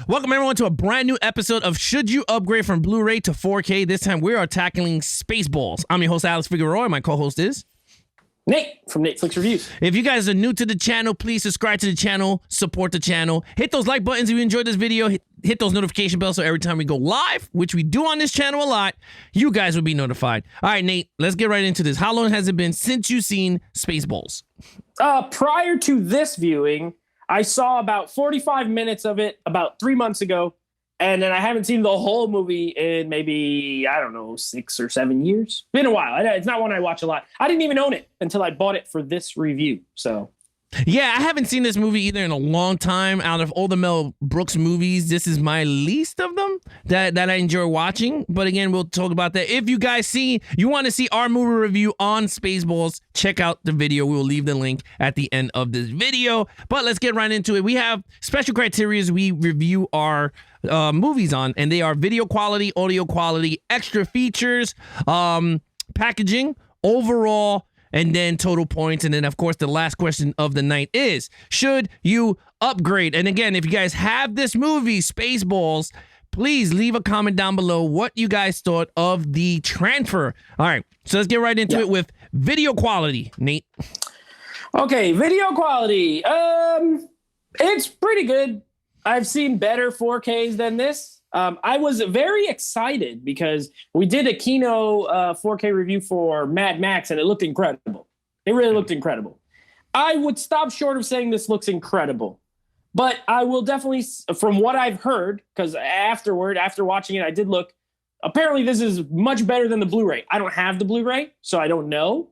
Welcome everyone to a brand new episode of Should You Upgrade from Blu-ray to 4K? This time we are tackling Spaceballs. I'm your host, Alex Figueroa, and my co-host is Nate from Netflix Reviews. If you guys are new to the channel, please subscribe to the channel, support the channel, hit those like buttons if you enjoyed this video, hit those notification bells so every time we go live, which we do on this channel a lot, you guys will be notified. All right, Nate, let's get right into this. How long has it been since you've seen Spaceballs? Prior to this viewing, I saw about 45 minutes of it about 3 months ago, and then I haven't seen the whole movie in maybe, I don't know, 6 or 7 years. Been a while. It's not one I watch a lot. I didn't even own it until I bought it for this review. So, yeah, I haven't seen this movie either in a long time. Out of all the Mel Brooks movies, this is my least of them that I enjoy watching. But again, we'll talk about that. If you guys you want to see our movie review on Spaceballs, check out the video. We will leave the link at the end of this video. But let's get right into it. We have special criteria we review our movies on, and they are video quality, audio quality, extra features, packaging, overall, and then total points. And then, of course, the last question of the night is, should you upgrade? And again, if you guys have this movie, Spaceballs, please leave a comment down below what you guys thought of the transfer. All right, so let's get right into it with video quality. Nate? Okay, video quality. It's pretty good. I've seen better 4Ks than this. I was very excited because we did a Kino 4K review for Mad Max, and it looked incredible. It really looked incredible. I would stop short of saying this looks incredible, but I will definitely, from what I've heard, because after watching it, I did look, apparently this is much better than the Blu-ray. I don't have the Blu-ray, so I don't know.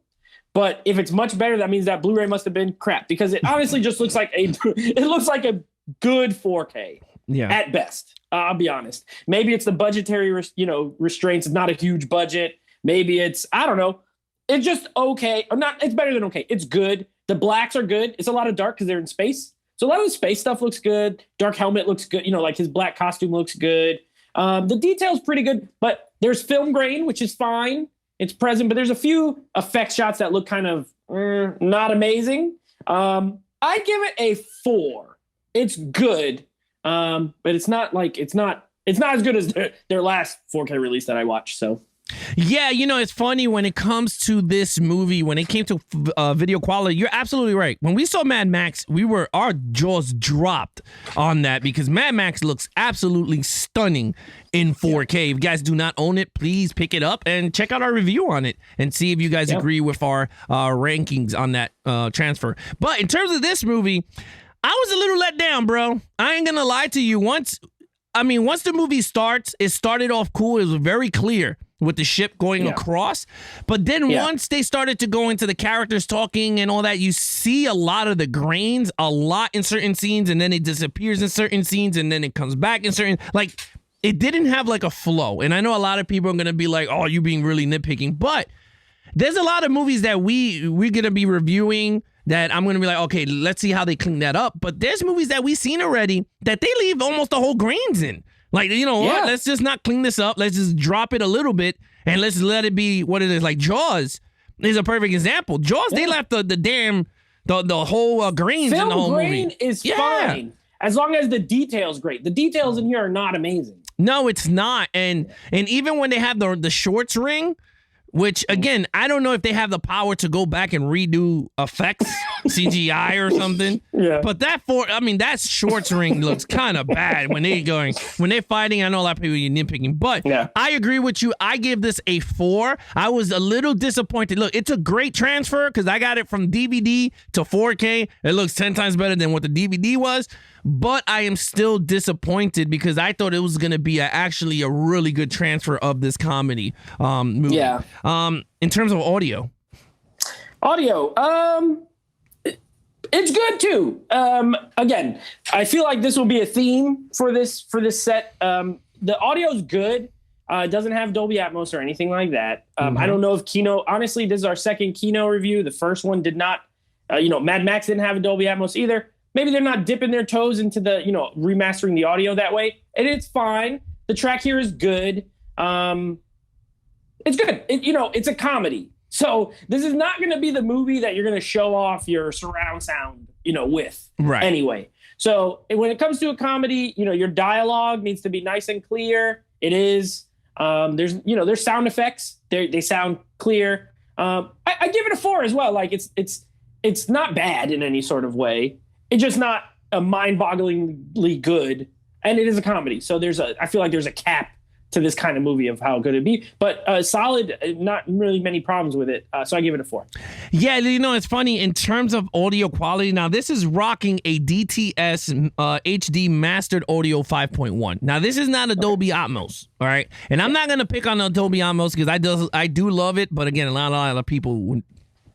But if it's much better, that means that Blu-ray must have been crap, because it honestly just looks like it looks like a good 4K at best. I'll be honest. Maybe it's the budgetary, restraints. It's not a huge budget. Maybe it's, I don't know. It's just okay. Or not. It's better than okay. It's good. The blacks are good. It's a lot of dark because they're in space. So a lot of the space stuff looks good. Dark helmet looks good. Like his black costume looks good. The detail's pretty good, but there's film grain, which is fine. It's present, but there's a few effect shots that look kind of not amazing. I give it a 4. It's good. But it's not as good as their last 4K release that I watched. So, yeah, it's funny when it comes to this movie, when it came to video quality, you're absolutely right. When we saw Mad Max, our jaws dropped on that because Mad Max looks absolutely stunning in 4K. If you guys do not own it, please pick it up and check out our review on it and see if you guys agree with our rankings on that transfer. But in terms of this movie, I was a little let down, bro. I ain't gonna lie to you. Once the movie starts, it started off cool. It was very clear with the ship going across. But then once they started to go into the characters talking and all that, you see a lot of the grains, a lot in certain scenes, and then it disappears in certain scenes, and then it comes back in certain, it didn't have like a flow. And I know a lot of people are gonna be like, oh, you being really nitpicking, but there's a lot of movies that we're gonna be reviewing that I'm going to be like, okay, let's see how they clean that up. But there's movies that we've seen already that they leave almost the whole grains in. Like, what? Let's just not clean this up. Let's just drop it a little bit and let's let it be what it is. Like Jaws is a perfect example. Jaws, they left the whole grains in the whole movie. Film grain is fine as long as the detail's great. The details in here are not amazing. No, it's not. And even when they have the shorts ring, which, again, I don't know if they have the power to go back and redo effects, CGI or something. Yeah. But that shorts ring looks kind of bad when they're fighting. I know a lot of people are nitpicking, but I agree with you. I give this a 4. I was a little disappointed. Look, it's a great transfer because I got it from DVD to 4K. It looks 10 times better than what the DVD was. But I am still disappointed because I thought it was going to be actually a really good transfer of this comedy movie. Yeah. In terms of audio, it's good too. Again, I feel like this will be a theme for this set. The audio's good. It doesn't have Dolby Atmos or anything like that. I don't know if Kino. Honestly, this is our second Kino review. The first one did not. Mad Max didn't have a Dolby Atmos either. Maybe they're not dipping their toes into the, remastering the audio that way. And it's fine. The track here is good. It's good. It's a comedy. So this is not going to be the movie that you're going to show off your surround sound, with. Right. Anyway. So when it comes to a comedy, your dialogue needs to be nice and clear. It is. There's sound effects. They sound clear. I give it a 4 as well. Like it's not bad in any sort of way. It's just not a mind-bogglingly good, and it is a comedy. So I feel like there's a cap to this kind of movie of how good it'd be, but solid, not really many problems with it. So I give it a 4. Yeah, it's funny in terms of audio quality. Now, this is rocking a DTS HD Mastered Audio 5.1. Now, this is not Dolby Atmos, all right? And I'm not going to pick on Dolby Atmos because I do love it, but again, a lot of people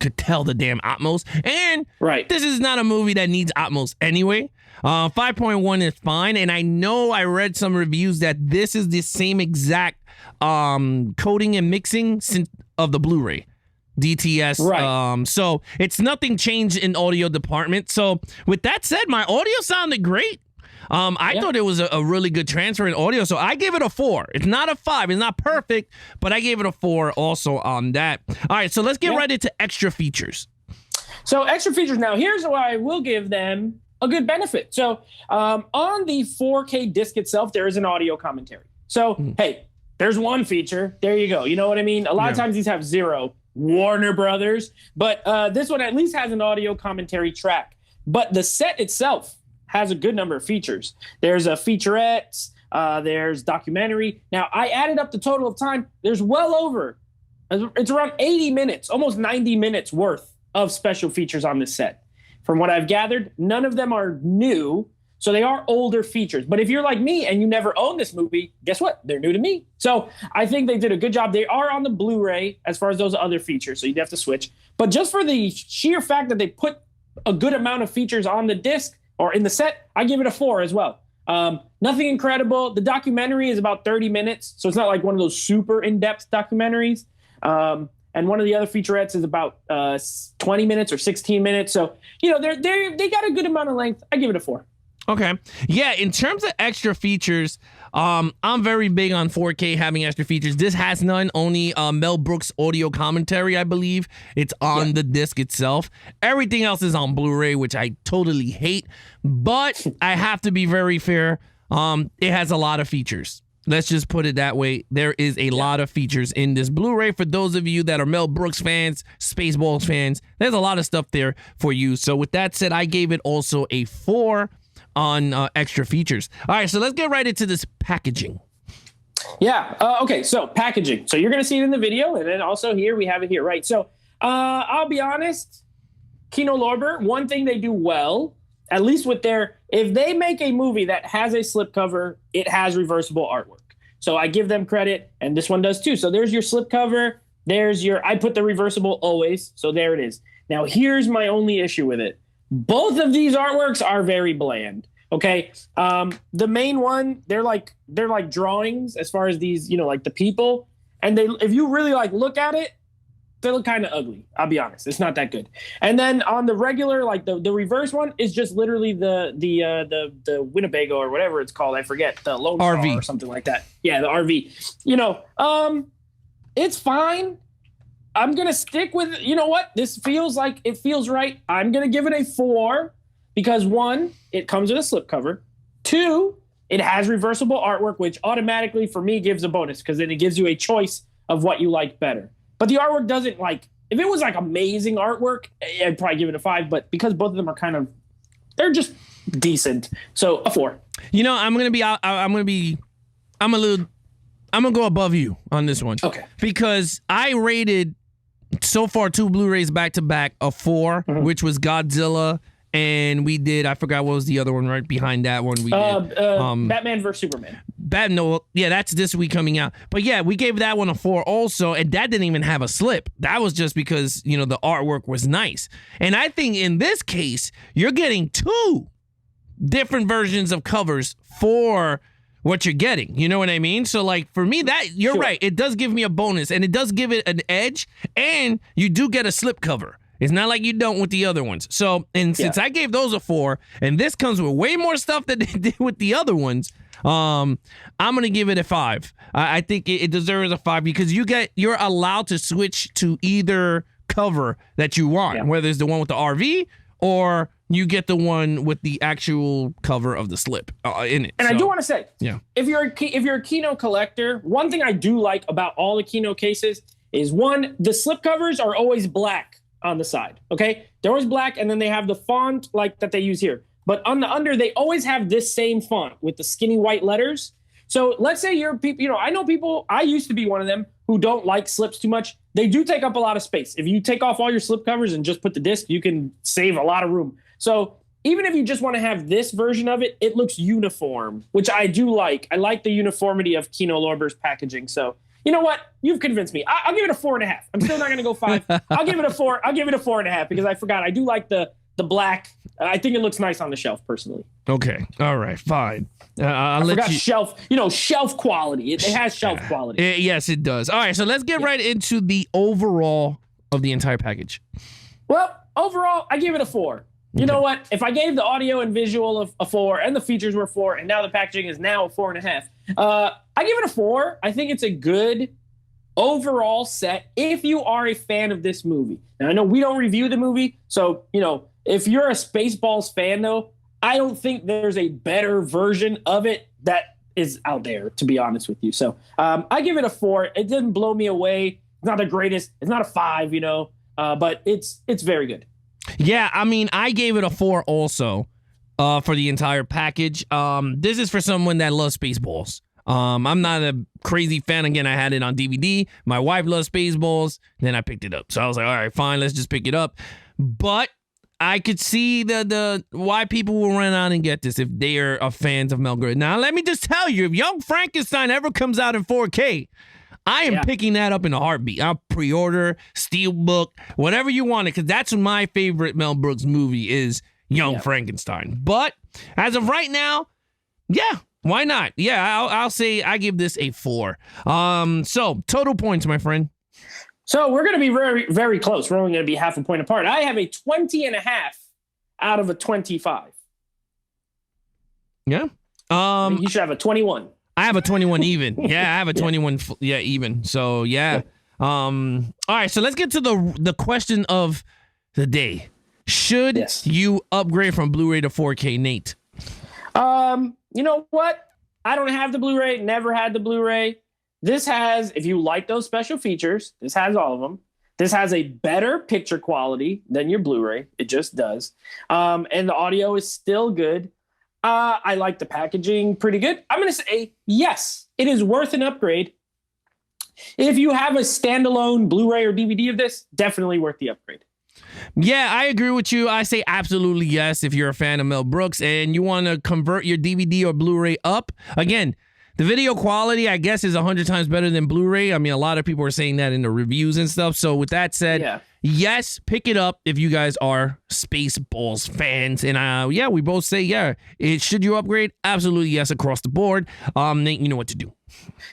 could tell the damn Atmos. And this is not a movie that needs Atmos anyway. 5.1 is fine, and I know I read some reviews that this is the same exact coding and mixing of the Blu-ray DTS. Right. So it's nothing changed in audio department. So with that said, my audio sounded great. I thought it was a really good transfer in audio, so I gave it a 4. It's not a 5. It's not perfect, but I gave it a 4 also on that. All right, so let's get right into extra features. So extra features. Now, here's why I will give them a good benefit. So on the 4K disc itself, there is an audio commentary. So, hey, there's one feature. There you go. You know what I mean? A lot of times these have 0. Warner Brothers. But this one at least has an audio commentary track. But the set itself has a good number of features. There's a featurette. There's documentary. Now, I added up the total of time. There's well over, it's around 80 minutes, almost 90 minutes worth of special features on this set. From what I've gathered, none of them are new, so they are older features. But if you're like me and you never owned this movie, guess what? They're new to me. So I think they did a good job. They are on the Blu-ray as far as those other features, so you'd have to switch. But just for the sheer fact that they put a good amount of features on the disc or in the set, I give it a 4 as well. Nothing incredible. The documentary is about 30 minutes, so it's not like one of those super in-depth documentaries. And one of the other featurettes is about 20 minutes or 16 minutes. So, they got a good amount of length. I give it a 4. Okay. Yeah, in terms of extra features, I'm very big on 4K having extra features. This has none, only Mel Brooks audio commentary, I believe. It's on the disc itself. Everything else is on Blu-ray, which I totally hate. But I have to be very fair. It has a lot of features. Let's just put it that way. There is a lot of features in this Blu-ray. For those of you that are Mel Brooks fans, Spaceballs fans, there's a lot of stuff there for you. So with that said, I gave it also a 4 on extra features. All right, so let's get right into this packaging. Yeah. Okay, so packaging. So you're going to see it in the video, and then also here, we have it here, right? So I'll be honest, Kino Lorber, one thing they do well, at least with if they make a movie that has a slipcover, it has reversible artwork. So I give them credit, and this one does too. So there's your slipcover. I put the reversible always. So there it is. Now here's my only issue with it. Both of these artworks are very bland. Okay. The main one, they're like drawings as far as these, like the people. And if you really look at it, they look kind of ugly. I'll be honest. It's not that good. And then on the regular, like the reverse one is just literally the Winnebago or whatever it's called. I forget, the Lone Starr RV or something like that. Yeah, the RV. It's fine. I'm going to stick with, what? This feels like it feels right. I'm going to give it a 4 because 1, it comes with a slipcover. 2, it has reversible artwork, which automatically for me gives a bonus because then it gives you a choice of what you like better. But the artwork doesn't if it was amazing artwork, I'd probably give it a 5. But because both of them are they're just decent. So a 4. I'm going to go above you on this one. Okay. Because I rated so far 2 Blu-rays back to back a 4, which was Godzilla. And we did, I forgot what was the other one right behind that one. We did Batman vs. Superman. That's this week coming out. But yeah, we gave that one a 4 also, and that didn't even have a slip. That was just because, the artwork was nice. And I think in this case, you're getting 2 different versions of covers for what you're getting. You know what I mean? So for me, you're right. It does give me a bonus, and it does give it an edge, and you do get a slip cover. It's not like you don't with the other ones. So, and since I gave those a 4, and this comes with way more stuff than they did with the other ones, I'm going to give it a 5. I think it deserves a 5 because you're allowed to switch to either cover that you want, whether it's the one with the RV or you get the one with the actual cover of the slip in it. And I do want to say, yeah, if you're a Kino collector, one thing I do like about all the Kino cases is, one, the slip covers are always black on the side. Okay, they're always black, and then they have the font like that they use here. But on the under, they always have this same font with the skinny white letters. So let's say you're people, I know people, I used to be one of them who don't like slips too much. They do take up a lot of space. If you take off all your slip covers and just put the disc, you can save a lot of room. So even if you just want to have this version of it, it looks uniform, which I do like. I like the uniformity of Kino Lorber's packaging. So you know what? You've convinced me. I'll give it a 4.5. I'm still not going to go 5. I'll give it a 4. I'll give it a 4.5 because I forgot. I do like the black. I think it looks nice on the shelf, personally. Okay. All right. Fine. I forgot shelf. Shelf quality. It has shelf quality. Yes, it does. All right. So let's get right into the overall of the entire package. Well, overall, I give it a 4. You know what? If I gave the audio and visual of a 4 and the features were 4 and now the packaging is now a 4.5, I give it a 4. I think it's a good overall set if you are a fan of this movie. Now, I know we don't review the movie, so, if you're a Spaceballs fan, though, I don't think there's a better version of it that is out there, to be honest with you. So I give it a 4. It didn't blow me away. It's not the greatest. It's not a 5, but it's very good. Yeah, I mean, I gave it a 4 also for the entire package. This is for someone that loves Spaceballs. I'm not a crazy fan. Again, I had it on DVD. My wife loves Spaceballs. Then I picked it up. So I was like, all right, fine, let's just pick it up. But I could see the why people will run out and get this if they are fans of Mel Brooks. Now, let me just tell you, if Young Frankenstein ever comes out in 4K, I am picking that up in a heartbeat. I'll pre-order, Steelbook, whatever you want it, because that's my favorite Mel Brooks movie is Young Frankenstein. But as of right now, yeah, why not? Yeah, I'll say I give this a 4. So total points, my friend. So we're going to be very, very close. We're only going to be half a point apart. I have a 20.5 out of a 25. Yeah. You should have a 21. I have a 21 even. Yeah, I have a 21 even. So, yeah. All right, so let's get to the question of the day. Should you upgrade from Blu-ray to 4K, Nate? You know what? I don't have the Blu-ray, never had the Blu-ray. This has, if you like those special features, this has all of them. This has a better picture quality than your Blu-ray. It just does. And the audio is still good. I like the packaging pretty good. I'm going to say yes, it is worth an upgrade. If you have a standalone Blu-ray or DVD of this, definitely worth the upgrade. Yeah, I agree with you. I say absolutely yes if you're a fan of Mel Brooks and you want to convert your DVD or Blu-ray up. Again, the video quality, I guess, is 100 times better than Blu-ray. I mean, a lot of people are saying that in the reviews and stuff. So with that said, yes, pick it up if you guys are Spaceballs fans. And yeah, we both say, should you upgrade? Absolutely yes across the board. Nate, you know what to do.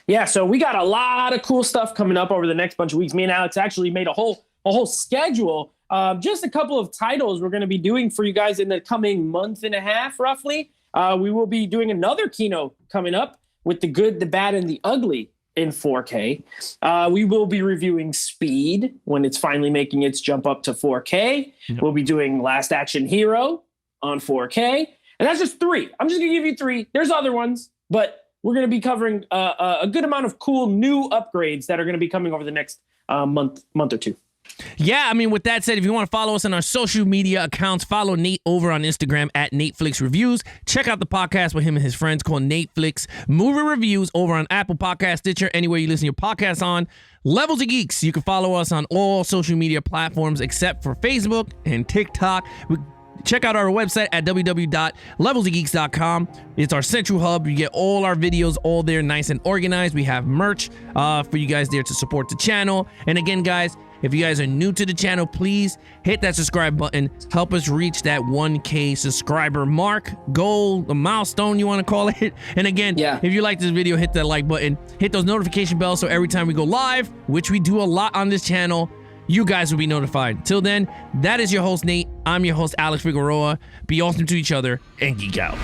Yeah, so we got a lot of cool stuff coming up over the next bunch of weeks. Me and Alex actually made a whole schedule. Just a couple of titles we're going to be doing for you guys in the coming month and a half, roughly. We will be doing another Kino coming up with The Good, the Bad, and the Ugly in 4K. We will be reviewing Speed when it's finally making its jump up to 4K. We'll be doing Last Action Hero on 4K. And that's just 3. I'm just going to give you 3. There's other ones, but we're going to be covering a good amount of cool new upgrades that are going to be coming over the next month or two. Yeah, I mean, with that said, if you want to follow us on our social media accounts, follow Nate over on Instagram at NateFlixReviews. Check out the podcast with him and his friends called NateFlix Movie Reviews over on Apple Podcast, Stitcher, anywhere you listen to your podcasts on. Levels of Geeks, you can follow us on all social media platforms except for Facebook and TikTok. Check out our website at www.levelsofgeeks.com. It's our central hub. You get all our videos all there nice and organized. We have merch for you guys there to support the channel. And again, guys, if you guys are new to the channel, please hit that subscribe button. Help us reach that 1K subscriber mark, goal, the milestone you want to call it. And again, if you like this video, hit that like button. Hit those notification bells so every time we go live, which we do a lot on this channel, you guys will be notified. Till then, that is your host, Nate. I'm your host, Alex Figueroa. Be awesome to each other and geek out.